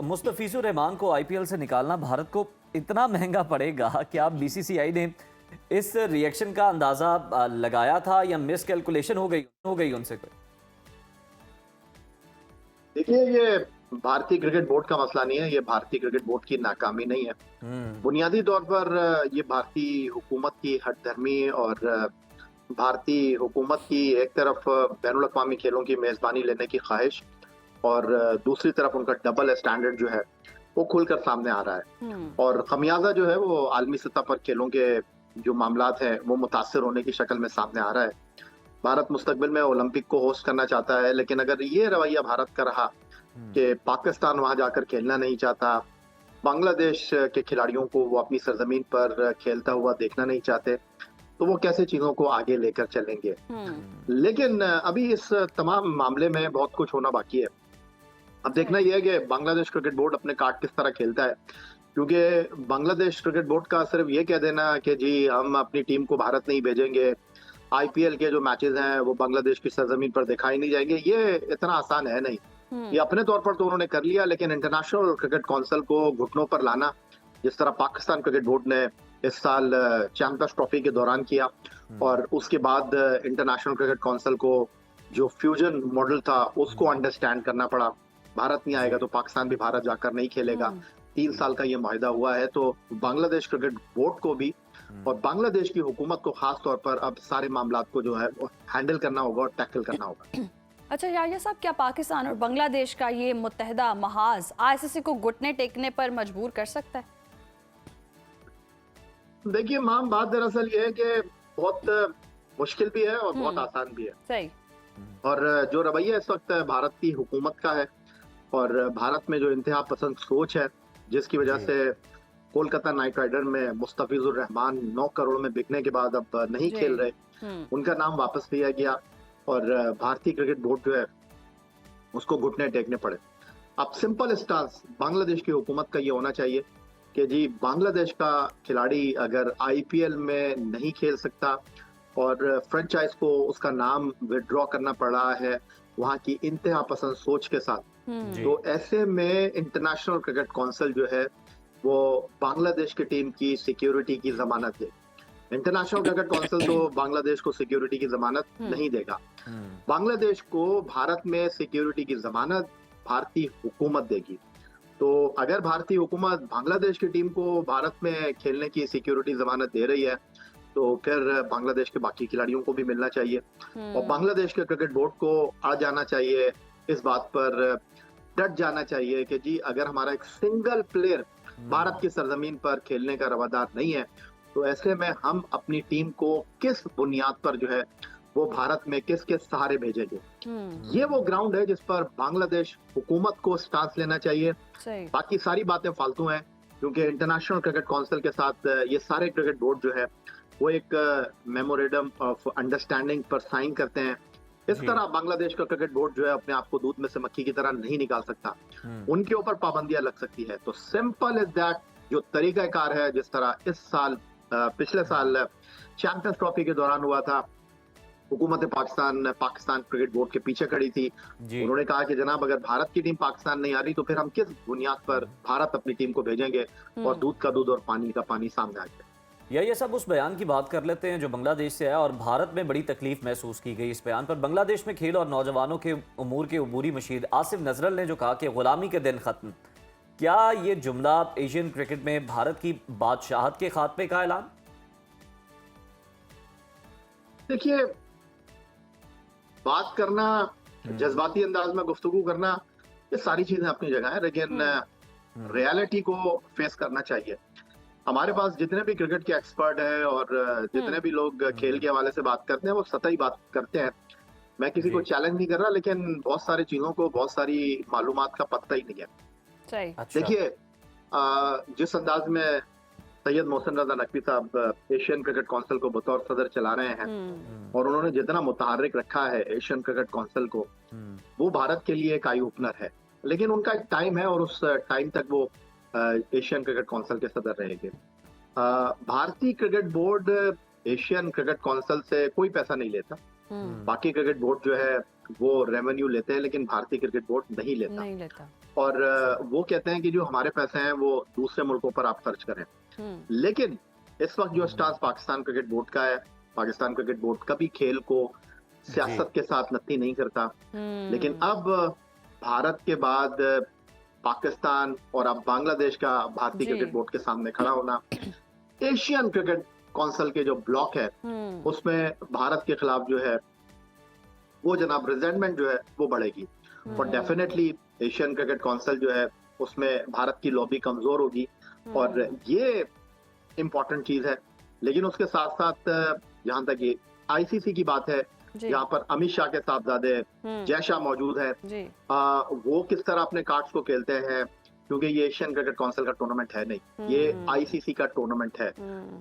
मुस्तफिजुर रहमान को आईपीएल से निकालना भारत को इतना महंगा पड़ेगा कि आप बीसीसीआई ने इस रिएक्शन का अंदाजा लगाया था या मिस कैलकुलेशन हो गई उनसे कोई? देखिए, ये भारतीय क्रिकेट बोर्ड का मसला नहीं है, ये भारतीय क्रिकेट बोर्ड की नाकामी नहीं है। बुनियादी तौर पर ये भारतीय हुकूमत की हठधर्मी और भारतीय हुकूमत की एक तरफ बैनुल अक़वामी खेलों की मेजबानी लेने की ख्वाहिश और दूसरी तरफ उनका डबल स्टैंडर्ड जो है वो खुलकर सामने आ रहा है। और खमियाजा जो है वो आलमी सतह पर खेलों के जो मामलात हैं वो मुतासर होने की शक्ल में सामने आ रहा है। भारत मुस्तकबिल में ओलंपिक को होस्ट करना चाहता है, लेकिन अगर ये रवैया भारत का रहा कि पाकिस्तान वहां जाकर खेलना नहीं चाहता, बांग्लादेश के खिलाड़ियों को वो अपनी सरजमीन पर खेलता हुआ देखना नहीं चाहते, तो वो कैसे चीजों को आगे लेकर चलेंगे। लेकिन अभी इस तमाम मामले में बहुत कुछ होना बाकी है। अब देखना यह है कि बांग्लादेश क्रिकेट बोर्ड अपने कार्ड किस तरह खेलता है, क्योंकि बांग्लादेश क्रिकेट बोर्ड का सिर्फ ये कह देना कि जी हम अपनी टीम को भारत नहीं भेजेंगे, आईपीएल के जो मैचेस हैं वो बांग्लादेश की सरजमीन पर दिखाई नहीं जाएंगे, ये इतना आसान है नहीं। ये अपने तौर पर तो उन्होंने कर लिया, लेकिन इंटरनेशनल क्रिकेट काउंसिल को घुटनों पर लाना, जिस तरह पाकिस्तान क्रिकेट बोर्ड ने इस साल चैंपियंस ट्रॉफी के दौरान किया, और उसके बाद इंटरनेशनल क्रिकेट काउंसिल को जो फ्यूजन मॉडल था उसको अंडरस्टैंड करना पड़ा। भारत नहीं आएगा तो पाकिस्तान भी भारत जाकर नहीं खेलेगा। 3 साल का ये माहिदा हुआ है, तो बांग्लादेश क्रिकेट बोर्ड को भी और बांग्लादेश की हुकूमत को खास तौर पर अब सारे मामलात को जो है वो हैंडल करना होगा और टैकल करना होगा। अच्छा याहिया साहब, क्या पाकिस्तान और बांग्लादेश का ये मुत्तहिदा महाज आईसीसी को घुटने टेकने पर मजबूर कर सकता है? देखिए माम, बात दरअसल ये है कि बहुत मुश्किल भी है और बहुत आसान भी है। सही। और जो रवैया इस वक्त भारत की हुकूमत का है और भारत में जो इंतहा पसंद सोच है, जिसकी वजह से कोलकाता नाइट राइडर में मुस्तफिजुर रहमान 9 करोड़ में बिकने के बाद अब नहीं खेल रहे, उनका नाम वापस लिया गया और भारतीय क्रिकेट बोर्ड जो है उसको घुटने टेकने पड़े। अब सिंपल स्टांस बांग्लादेश की हुकूमत का ये होना चाहिए कि जी बांग्लादेश का खिलाड़ी अगर आईपीएल में नहीं खेल सकता और फ्रेंचाइज को उसका नाम विड्रॉ करना पड़ रहा है वहां की इंतहा पसंद सोच के साथ, तो ऐसे में इंटरनेशनल क्रिकेट काउंसिल जो है वो बांग्लादेश की टीम की सिक्योरिटी की जमानत दे। इंटरनेशनल क्रिकेट काउंसिल तो बांग्लादेश को सिक्योरिटी की जमानत नहीं देगा। बांग्लादेश को भारत में सिक्योरिटी की जमानत भारतीय हुकूमत देगी। तो अगर भारतीय हुकूमत बांग्लादेश की टीम को भारत में खेलने की सिक्योरिटी जमानत दे रही है, तो फिर बांग्लादेश के बाकी खिलाड़ियों को भी मिलना चाहिए और बांग्लादेश के क्रिकेट बोर्ड को आ जाना चाहिए, इस बात पर डट जाना चाहिए कि जी अगर हमारा एक सिंगल प्लेयर भारत की सरजमीन पर खेलने का रवादार नहीं है, तो ऐसे में हम अपनी टीम को किस बुनियाद पर जो है वो भारत में किस किस सहारे भेजेंगे। ये वो ग्राउंड है जिस पर बांग्लादेश हुकूमत को स्टांस लेना चाहिए। बाकी सारी बातें फालतू हैं, क्योंकि इंटरनेशनल क्रिकेट काउंसिल के साथ ये सारे क्रिकेट बोर्ड जो है वो एक मेमोरेंडम ऑफ अंडरस्टैंडिंग पर साइन करते हैं। इस तरह बांग्लादेश का क्रिकेट बोर्ड जो है अपने आप को दूध में से मक्खी की तरह नहीं निकाल सकता, उनके ऊपर पाबंदियां लग सकती है। तो सिंपल इज दैट, जो तरीकाकार है जिस तरह इस साल पिछले साल चैंपियंस ट्रॉफी के दौरान हुआ था, हुकूमत पाकिस्तान क्रिकेट बोर्ड के पीछे खड़ी थी। उन्होंने कहा कि जनाब अगर भारत की टीम पाकिस्तान नहीं आ रही तो फिर हम किस बुनियाद पर भारत अपनी टीम को भेजेंगे, और दूध का दूध और पानी का पानी सामने आ गया। ये सब उस बयान की बात कर लेते हैं जो बांग्लादेश से आया और भारत में बड़ी तकलीफ महसूस की गई इस बयान पर। बांग्लादेश में खेल और नौजवानों के उमूर के अबूरी मशीर आसिफ नजरल ने जो कहा कि गुलामी के दिन खत्म, क्या ये जुमला एशियन क्रिकेट में भारत की बादशाहत के खात्मे का ऐलान? देखिए, बात करना, जज्बाती अंदाज में गुफ्तगू करना, ये सारी चीजें अपनी जगह है, लेकिन रियलिटी को फेस करना चाहिए। हमारे पास जितने भी क्रिकेट के एक्सपर्ट हैं और जितने भी लोग खेल के हवाले से बात करते हैं वो सतही बात करते हैं। मैं किसी को चैलेंज नहीं कर रहा, लेकिन बहुत सारी चीजों को, बहुत सारी मालूमात का पता ही नहीं है। अच्छा। देखिए, जिस अंदाज में सैयद मोहसिन रजा नकवी साहब एशियन क्रिकेट काउंसिल को बतौर सदर चला रहे हैं और उन्होंने जितना मुतहर्रिक रखा है एशियन क्रिकेट काउंसिल को, वो भारत के लिए एक आई ओपनर है। लेकिन उनका एक टाइम है और उस टाइम तक वो एशियन क्रिकेट काउंसिल के सदर रहेंगे। भारतीय cricket board Asian cricket council से कोई पैसा नहीं लेता। बाकी क्रिकेट बोर्ड जो है वो रेवेन्यू लेते हैं, लेकिन भारतीय क्रिकेट बोर्ड नहीं लेता। और वो कहते हैं कि जो हमारे पैसे हैं वो दूसरे मुल्कों पर आप खर्च करें। लेकिन इस वक्त जो स्टांस पाकिस्तान क्रिकेट बोर्ड का है, पाकिस्तान क्रिकेट बोर्ड कभी खेल को सियासत के साथ नत्थी नहीं करता। लेकिन अब भारत के बाद पाकिस्तान और अब बांग्लादेश का भारतीय जी। क्रिकेट बोर्ड के सामने खड़ा होना, एशियन क्रिकेट काउंसिल के जो ब्लॉक है उसमें भारत के खिलाफ जो है वो जनाब रिजेंटमेंट जो है वो बढ़ेगी। और डेफिनेटली एशियन क्रिकेट काउंसिल जो है उसमें भारत की लॉबी कमजोर होगी और ये इम्पोर्टेंट चीज है। लेकिन उसके साथ साथ जहां तक ये आईसीसी की बात है, जी। यहाँ पर अमित शाह के साहबजादे जय शाह मौजूद है। जी। वो किस तरह अपने कार्ड्स को खेलते हैं, क्योंकि ये एशियन क्रिकेट काउंसिल का टूर्नामेंट है नहीं, ये आईसीसी का टूर्नामेंट है।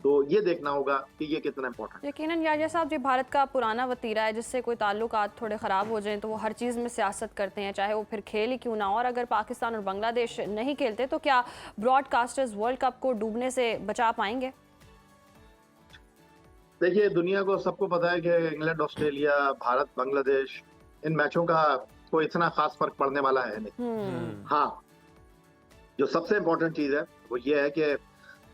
तो ये देखना होगा कि ये कितना इम्पोर्टेंट है। यकीनन याजिया साहब, जो भारत का पुराना वतीरा है जिससे कोई ताल्लुकात थोड़े ख़राब हो जाएं तो वो हर चीज़ में सियासत करते हैं, चाहे वो फिर खेल ही क्यों ना हो। और अगर पाकिस्तान और बांग्लादेश नहीं खेलते तो क्या ब्रॉडकास्टर्स वर्ल्ड कप को डूबने से बचा पाएंगे? देखिए, दुनिया को सबको पता है कि इंग्लैंड, ऑस्ट्रेलिया, भारत, बांग्लादेश, इन मैचों का कोई इतना खास फर्क पड़ने वाला है नहीं। हाँ, जो सबसे इम्पोर्टेंट चीज है वो ये है कि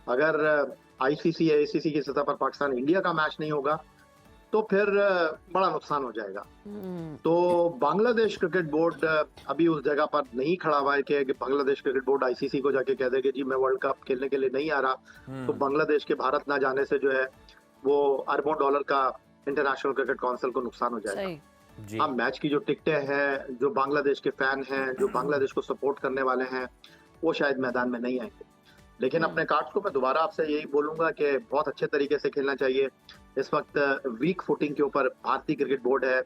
अगर आईसीसी या एसीसी की सतह पर पाकिस्तान इंडिया का मैच नहीं होगा तो फिर बड़ा नुकसान हो जाएगा। तो बांग्लादेश क्रिकेट बोर्ड अभी उस जगह पर नहीं खड़ा हुआ है कि बांग्लादेश क्रिकेट बोर्ड आईसीसी को जाके कह दे कि जी मैं वर्ल्ड कप खेलने के लिए नहीं आ रहा। तो बांग्लादेश के भारत ना जाने से जो है वो अरबों डॉलर का इंटरनेशनल क्रिकेट काउंसिल को नुकसान हो जाएगा। हाँ, मैच की जो टिकटें हैं, जो बांग्लादेश के फैन हैं, जो बांग्लादेश को सपोर्ट करने वाले हैं, वो शायद मैदान में नहीं आएंगे। लेकिन अपने कार्ड्स को मैं दोबारा आपसे यही बोलूंगा कि बहुत अच्छे तरीके से खेलना चाहिए। इस वक्त वीक फुटिंग के ऊपर भारतीय क्रिकेट बोर्ड है,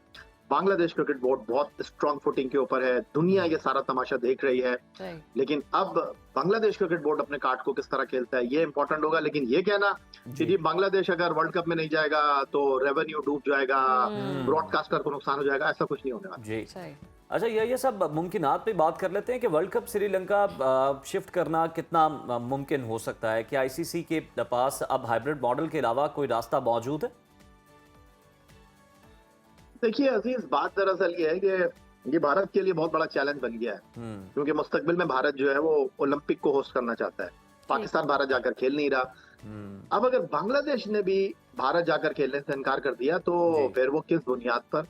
बांग्लादेश क्रिकेट बोर्ड बहुत स्ट्रांग फुटिंग के ऊपर है। दुनिया ये सारा तमाशा देख रही है। लेकिन अब बांग्लादेश क्रिकेट बोर्ड अपने कार्ड को किस तरह खेलता है ये इंपॉर्टेंट होगा। लेकिन ये कहना कि जी बांग्लादेश अगर वर्ल्ड कप में नहीं जाएगा तो रेवेन्यू डूब जाएगा, ब्रॉडकास्टर को नुकसान हो जाएगा, ऐसा कुछ नहीं होने वाला। जी। अच्छा, ये सब मुमकिनात पे बात कर लेते हैं कि वर्ल्ड कप श्रीलंका शिफ्ट करना कितना मुमकिन हो सकता है। क्या आईसीसी के पास अब हाइब्रिड मॉडल के अलावा कोई रास्ता मौजूद है? देखिए अजीज, बात दरअसल ये है कि ये भारत के लिए बहुत बड़ा चैलेंज बन गया है, क्योंकि मुस्तकबिल में भारत जो है वो ओलंपिक को होस्ट करना चाहता है। पाकिस्तान भारत जाकर खेल नहीं रहा। अब अगर बांग्लादेश ने भी भारत जाकर खेलने से इनकार कर दिया तो फिर वो किस बुनियाद पर,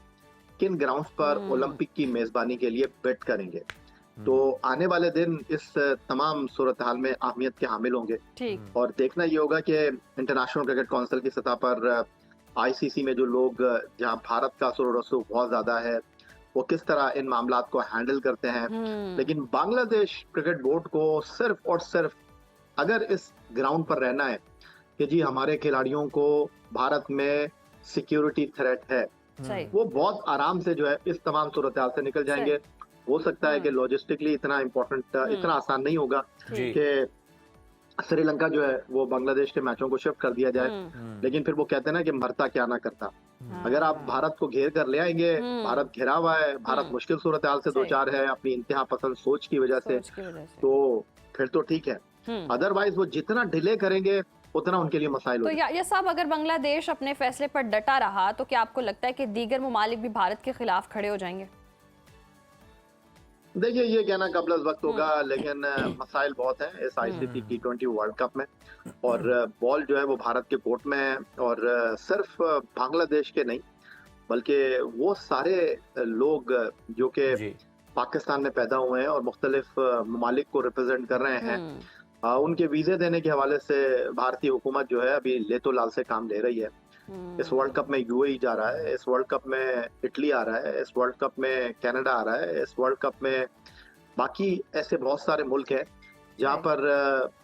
किन ग्राउंड्स पर ओलंपिक की मेजबानी के लिए बेट करेंगे। तो आने वाले दिन इस तमाम सूरत हाल में अहमियत के हामिल होंगे। और देखना ये होगा कि इंटरनेशनल क्रिकेट काउंसिल की सतह पर आईसीसी में जो लोग, जहां भारत का असर और रसूख बहुत ज्यादा है, वो किस तरह इन मामलात को हैंडल करते हैं। लेकिन बांग्लादेश क्रिकेट बोर्ड को सिर्फ और सिर्फ अगर इस ग्राउंड पर रहना है कि जी हमारे खिलाड़ियों को भारत में सिक्योरिटी थ्रेट है, वो बहुत आराम से जो है इस तमाम सूरत हाल से निकल जाएंगे। हो सकता है कि लॉजिस्टिकली इतना इम्पोर्टेंट, इतना आसान नहीं होगा कि श्रीलंका जो है वो बांग्लादेश के मैचों को शिफ्ट कर दिया जाए। लेकिन फिर वो कहते हैं ना कि मरता क्या ना करता। अगर आप भारत को घेर कर ले आएंगे, भारत घिरा हुआ है, भारत मुश्किल सूरत हाल से दो चार है अपनी इंतहा पसंद सोच की वजह से, तो फिर तो ठीक है। अदरवाइज वो जितना डिले करेंगे उतना उनके लिए मसाइल तो ये साहब, अगर बांग्लादेश अपने फैसले पर डटा रहा तो क्या आपको लगता है कि दीगर ममालिक भी भारत के खिलाफ खड़े हो जाएंगे? देखिए, ये कहना कबल वक्त होगा, लेकिन मसाइल बहुत हैं इस आईसीसी T20 वर्ल्ड कप में। और बॉल जो है वो भारत के कोर्ट में है। और सिर्फ बांग्लादेश के नहीं बल्कि वो सारे लोग जो कि पाकिस्तान में पैदा हुए हैं और मुख्तलिफ ममालिक को रिप्रेजेंट कर रहे हैं, उनके वीजे देने के हवाले से भारतीय हुकूमत जो है अभी लेतो लाल से काम ले रही है। इस वर्ल्ड कप में यूएई जा रहा है, इस वर्ल्ड कप में इटली आ रहा है, इस वर्ल्ड कप में कनाडा आ रहा है, इस वर्ल्ड कप में बाकी ऐसे बहुत सारे मुल्क हैं जहां पर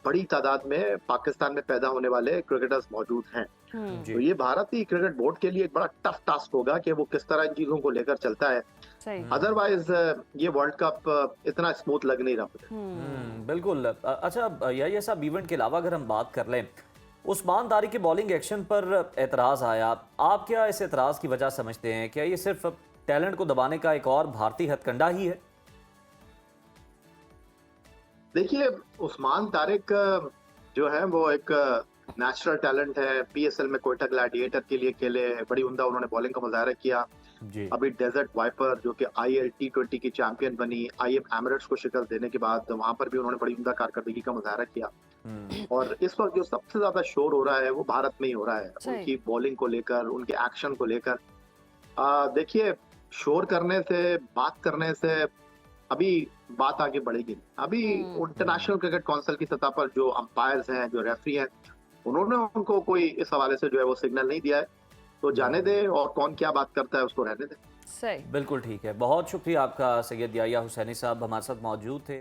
बड़ी तादाद में पाकिस्तान में पैदा होने वाले क्रिकेटर्स मौजूद हैं। तो ये भारतीय क्रिकेट बोर्ड के लिए एक बड़ा टफ टास्क होगा कि वो किस तरह इन चीजों को लेकर चलता है। अदरवाइज ये वर्ल्ड कप इतना स्मूथ लग नहीं रहा। बिल्कुल। अच्छा, ये सब इवेंट के अलावा अगर हम बात कर लें, उस्मान तारी के बॉलिंग एक्शन पर एतराज़ आया। आप क्या इस एतराज़ की वजह समझते हैं? क्या ये सिर्फ टैलेंट को दबाने का एक और भारतीय हथकंडा ही है? देखिए, उस्मान तारिक जो है वो एक नेचुरल टैलेंट है। पीएसएल में कोयटा ग्लैडिएटर के लिए खेले, बड़ी उम्दा उन्होंने बॉलिंग का मुजाहरा किया। जी। अभी डेजर्ट वाइपर जो कि IL T20 की चैंपियन बनी, IM एमिरेट्स को शिकस्त देने के बाद वहां पर भी उन्होंने बड़ी उम्दा कारकर्दगी का मुजाहरा किया। और इस वक्त जो सबसे ज्यादा शोर हो रहा है वो भारत में ही हो रहा है, सही। उनकी बॉलिंग को लेकर, उनके एक्शन को लेकर। देखिए, शोर करने से, बात करने से अभी बात आगे बढ़ेगी नहीं। अभी इंटरनेशनल क्रिकेट काउंसिल की सतह पर जो अंपायर्स हैं, जो रेफरी हैं, उन्होंने उनको कोई इस हवाले से जो है वो सिग्नल नहीं दिया है। तो जाने दे, और कौन क्या बात करता है उसको रहने दे। सही। बिल्कुल ठीक है। बहुत शुक्रिया आपका सैयद याह्या हुसैनी साहब हमारे साथ मौजूद थे।